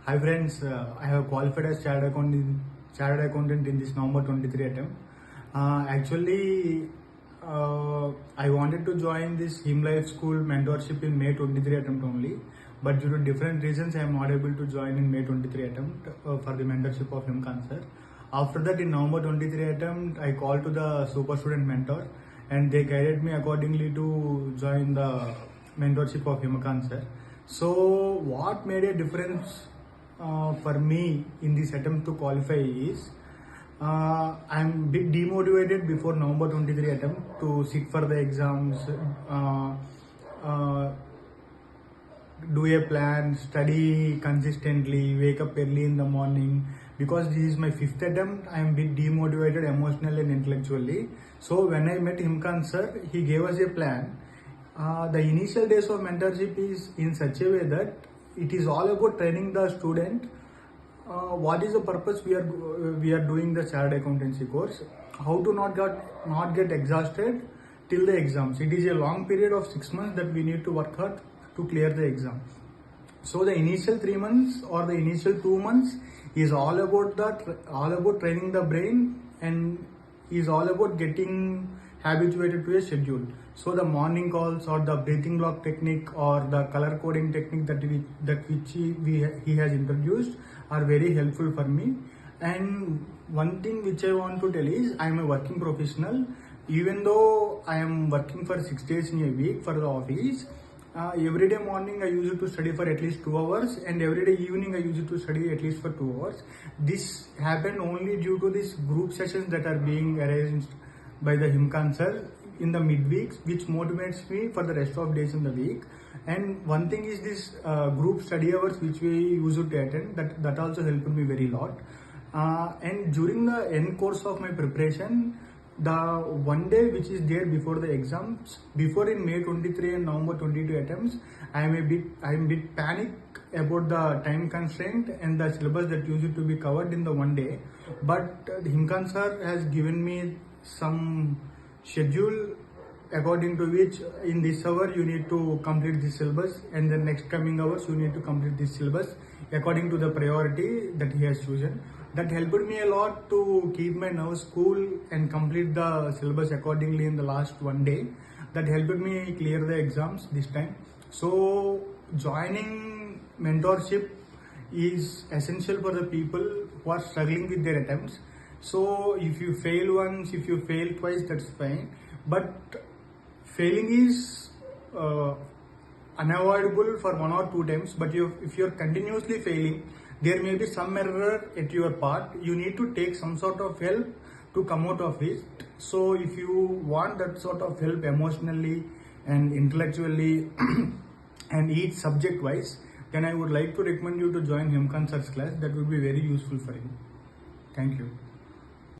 Hi friends, I have qualified as chartered accountant in this November 23 attempt. Actually, I wanted to join this Himlife School mentorship in May 23 attempt only, but due to different reasons, I am not able to join in May 23 attempt for the mentorship of Himkan sir. After that, in November 23 attempt, I called to the super student mentor, and they guided me accordingly to join the mentorship of Himkan sir. So, what made a difference for me in this attempt to qualify is I'm a bit demotivated before November 23 attempt to sit for the exams, uh, uh, do a plan, study consistently, wake up early in the morning. Because this is my fifth attempt, I am a bit demotivated emotionally and intellectually. So when I met Himkan sir, he gave us a plan. The initial days of mentorship is in such a way that it is all about training the student. What is the purpose we are doing the chartered accountancy course? How to not get exhausted till the exams. It is a long period of 6 months that we need to work hard to clear the exam. So the initial 3 months or the initial 2 months is all about training the brain, and is all about getting habituated to a schedule. So the morning calls or the breathing block technique or the color coding technique which he has introduced are very helpful for me. And one thing which I want to tell is I am a working professional. Even though I am working for 6 days in a week for the office, every day morning I used to study for at least 2 hours, and every day evening I used to study at least for 2 hours. This happened only due to these group sessions that are being arranged by the Himkan sir in the midweeks, which motivates me for the rest of days in the week. And one thing is this group study hours which we used to attend, that also helped me very lot. And during the end course of my preparation, the one day which is there before the exams, before in May 23 and November 22 attempts, I am a bit panic about the time constraint and the syllabus that used to be covered in the one day. But Himkan sir has given me some schedule according to which in this hour you need to complete this syllabus, and the next coming hours you need to complete this syllabus according to the priority that he has chosen. That helped me a lot to keep my nerves cool and complete the syllabus accordingly in the last one day. That helped me clear the exams this time. So joining mentorship is essential for the people who are struggling with their attempts. So if you fail once, if you fail twice, that's fine. But failing is unavoidable for 1 or 2 times. But if you're continuously failing, there may be some error at your part. You need to take some sort of help to come out of it. So if you want that sort of help emotionally and intellectually and each subject wise, then I would like to recommend you to join Himkan sir's class. That would be very useful for you. Thank you.